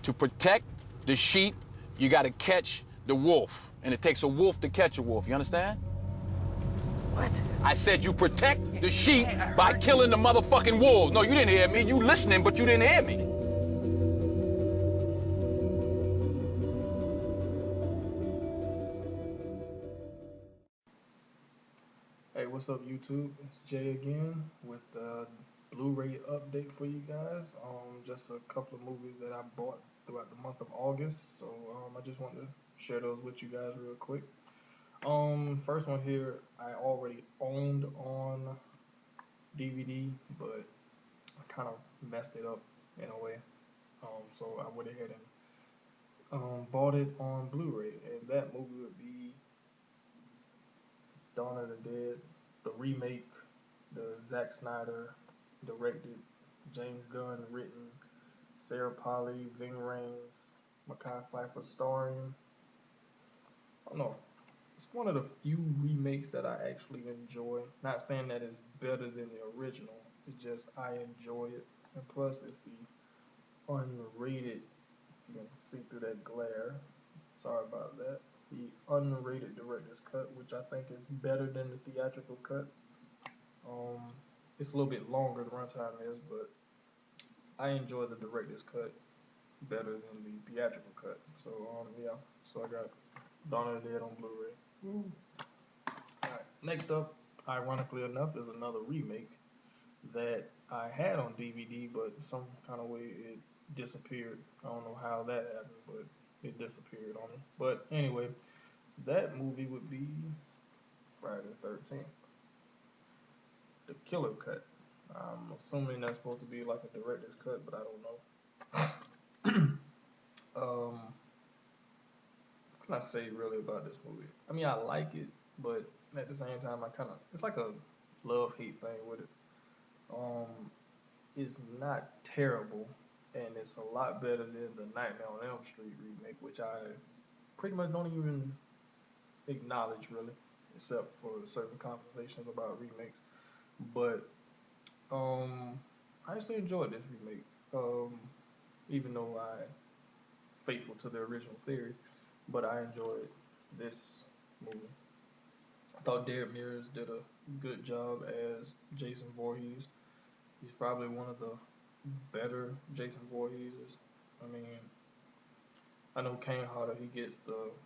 To protect the sheep, you gotta catch the wolf. And it takes a wolf to catch a wolf, you understand? What? I said you protect the sheep by killing the motherfucking wolves. No, you didn't hear me. You listening, but you didn't hear me. Hey, what's up, YouTube? It's Jay again with the Blu Ray update for you guys. Just a couple of movies that I bought throughout the month of August. So I just wanted to share those with you guys real quick. First one here I already owned on DVD, but I kind of messed it up in a way. So I went ahead and bought it on Blu Ray, and that movie would be Dawn of the Dead, the remake, the Zack Snyder directed, James Gunn written, Sarah Polley, Ving Rhames, Mekhi Phifer starring. I don't know. It's one of the few remakes that I actually enjoy. Not saying that it's better than the original. It's just I enjoy it. And plus, it's the unrated. You can see through that glare. Sorry about that. The unrated director's cut, which I think is better than the theatrical cut. It's a little bit longer, the runtime is, but I enjoy the director's cut better than the theatrical cut. So yeah, so I got Dawn of the Dead on Blu-ray. Alright, next up, ironically enough, is another remake that I had on DVD, but some kind of way it disappeared. I don't know how that happened, but it disappeared on me. But anyway, that movie would be Friday the 13th. The Killer Cut. I'm assuming that's supposed to be like a director's cut, but I don't know. What can I say really about this movie? I mean, I like it, but at the same time, it's like a love-hate thing with it. It's not terrible, and it's a lot better than the Nightmare on Elm Street remake, which I pretty much don't even acknowledge really, except for certain conversations about remakes. But I actually enjoyed this remake, even though I faithful to the original series, but I enjoyed this movie. I thought Derek Mears did a good job as Jason Voorhees. He's probably one of the better Jason Voorheeses. I mean, I know Kane Hodder, he gets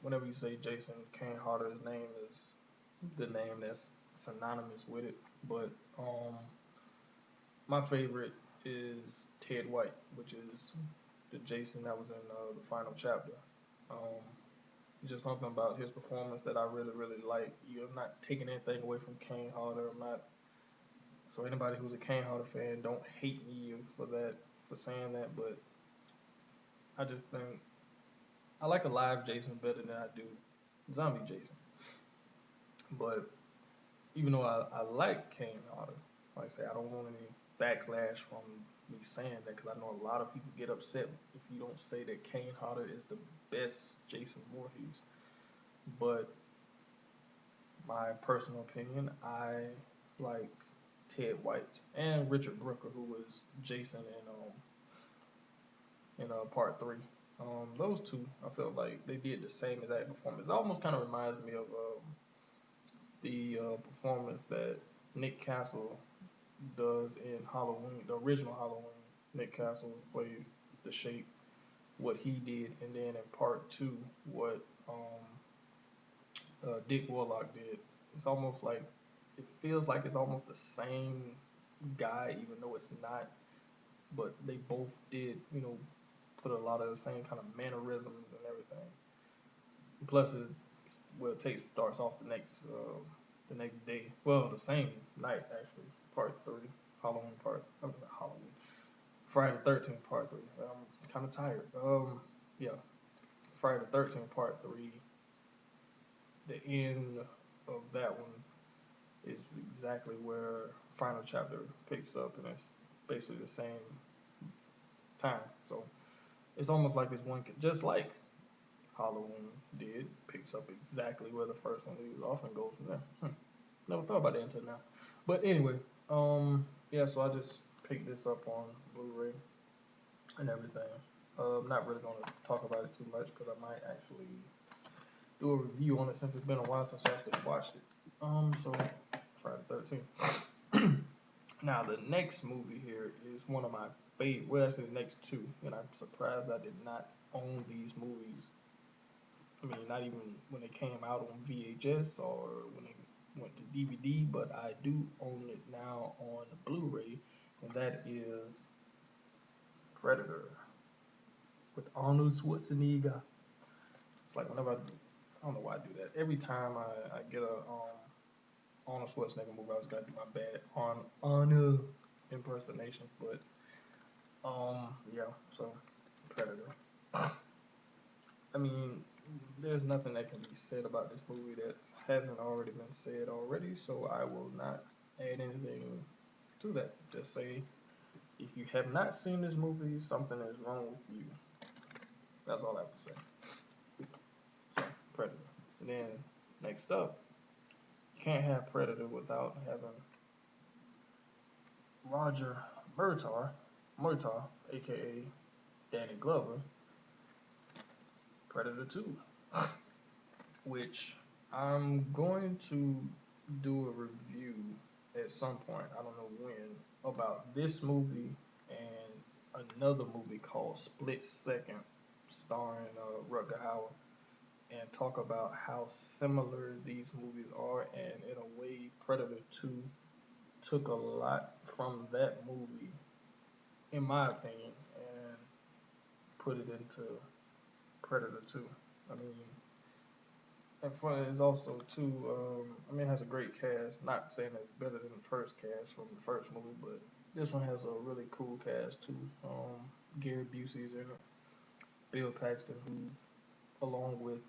whenever you say Jason, Kane Hodder's name is the name that's synonymous with it. But my favorite is Ted White, which is the Jason that was in the final chapter. Just something about his performance that I really, really like. I'm not taking anything away from Kane Hodder. So anybody who's a Kane Hodder fan, don't hate me for saying that. But I just think I like a live Jason better than I do zombie Jason. But even though I like Kane Hodder, like I say, I don't want any backlash from me saying that, because I know a lot of people get upset if you don't say that Kane Hodder is the best Jason Voorhees. But my personal opinion, I like Ted White and Richard Brooker, who was Jason in part 3. Those two, I felt like they did the same exact performance. It almost kind of reminds me of the performance that Nick Castle does in Halloween, the original Halloween. Nick Castle played the Shape, what he did, and then in part 2, what Dick Warlock did. It's almost like, it feels like it's almost the same guy, even though it's not. But they both did, put a lot of the same kind of mannerisms and everything. Plus, it starts off the next day. Well, the same night actually. Part 3, Friday the 13th, part 3. I'm kind of tired. Yeah, Friday the 13th, part 3. The end of that one is exactly where final chapter picks up, and it's basically the same time. So it's almost like it's one, just like Halloween did, picks up exactly where the first one leaves off and goes from there. Never thought about that until now. But anyway, yeah, so I just picked this up on Blu-ray and everything. I'm not really going to talk about it too much because I might actually do a review on it since it's been a while since I actually watched it. So Friday the 13th. Now the next movie here is one of my favorite. Well, actually the next two, and I'm surprised I did not own these movies. I mean, not even when they came out on VHS or when they went to DVD, but I do own it now on Blu Ray, and that is Predator with Arnold Schwarzenegger. It's like whenever I don't know why I do that. Every time I get a Arnold Schwarzenegger movie, I always gotta do my bad Arnold impersonation. But yeah, so Predator. I mean, there's nothing that can be said about this movie that hasn't already been said already, so I will not add anything to that. Just say if you have not seen this movie, something is wrong with you. That's all I have to say. So, Predator. And then next up, you can't have Predator without having Roger Murtaugh, aka Danny Glover, Predator 2, which I'm going to do a review at some point, I don't know when, about this movie and another movie called Split Second, starring Rutger Hauer, and talk about how similar these movies are, and in a way, Predator 2 took a lot from that movie, in my opinion, and put it into Predator 2. I mean, and fun is also too. I mean, it has a great cast. Not saying it's better than the first cast from the first movie, but this one has a really cool cast too. Gary Busey's in it. Bill Paxton, who, along with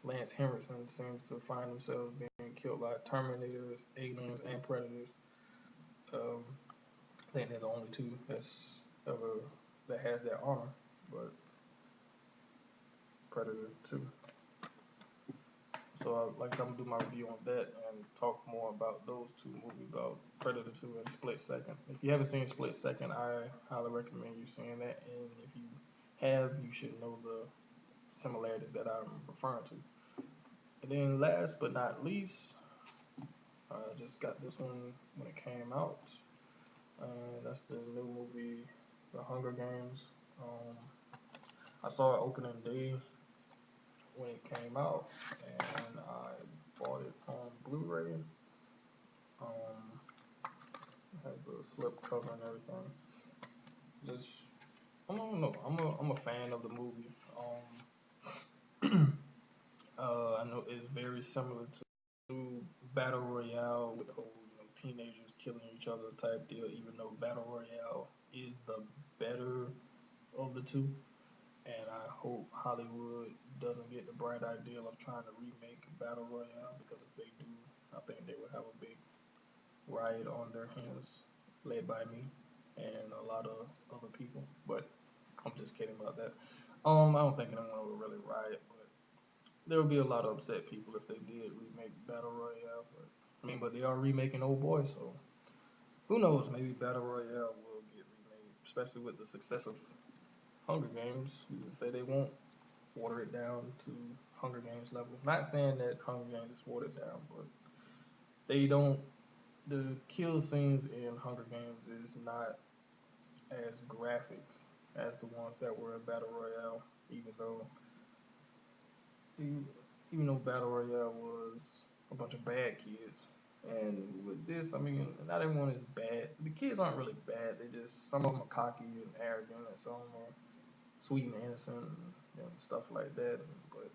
Lance Henriksen, seems to find themselves being killed by Terminators, aliens, and Predators. Um, I think they're the only two that has that honor. But Predator 2. So, like I said, I'm gonna do my review on that and talk more about those two movies, about Predator 2 and Split Second. If you haven't seen Split Second, I highly recommend you seeing that. And if you have, you should know the similarities that I'm referring to. And then, last but not least, I just got this one when it came out. That's the new movie, The Hunger Games. I saw it opening day when it came out, and I bought it on Blu Ray. It has the slip cover and everything. Just, I don't know. I'm a fan of the movie. I know it's very similar to Battle Royale with the whole teenagers killing each other type deal. Even though Battle Royale is the better of the two, and I hope Hollywood doesn't get the bright idea of trying to remake Battle Royale, because if they do, I think they would have a big riot on their hands, led by me and a lot of other people. But I'm just kidding about that. I don't think anyone will really riot, but there will be a lot of upset people if they did remake Battle Royale. But I mean, but they are remaking Old Boy, so who knows? Maybe Battle Royale will get remade, especially with the success of Hunger Games. You say they won't water it down to Hunger Games level. Not saying that Hunger Games is watered down, but they don't. The kill scenes in Hunger Games is not as graphic as the ones that were in Battle Royale, even though even though Battle Royale was a bunch of bad kids. And with this, I mean, not everyone is bad. The kids aren't really bad. They just, some of them are cocky and arrogant, and some are sweet and innocent and stuff like that. But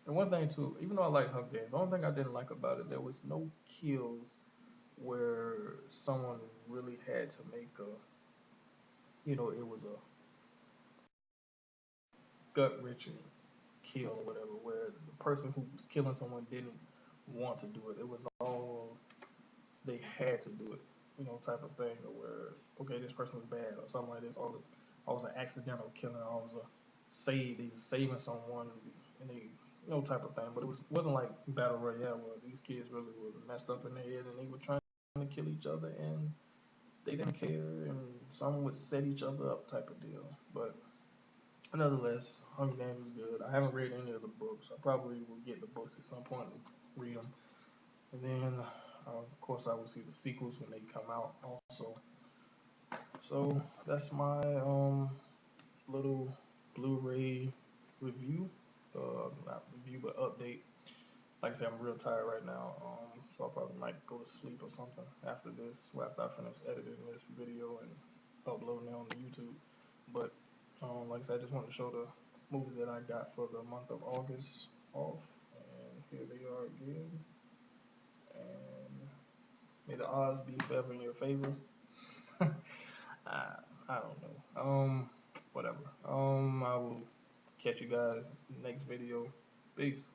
the one thing too, even though I like Hunger Games, the only thing I didn't like about it, there was no kills where someone really had to make it was a gut wrenching kill or whatever, where the person who was killing someone didn't want to do it. It was all they had to do it, type of thing, where okay, this person was bad or something like this. Or it was an accidental killing. Or it was they was saving someone, and they type of thing. But wasn't like Battle Royale where these kids really were messed up in their head and they were trying to kill each other and they didn't care, and some would set each other up type of deal. But nonetheless, Hunger Games was good. I haven't read any of the books. I probably will get the books at some point and read them. And then, of course, I will see the sequels when they come out also. So that's my little Blu Ray review. Not review, but update. Like I said, I'm real tired right now, so I probably might go to sleep or something after this, or after I finish editing this video and uploading it on the YouTube. But like I said, I just wanted to show the movies that I got for the month of August off, and here they are again. And may the odds be forever in your favor. I don't know. Whatever. I will catch you guys next video. Peace.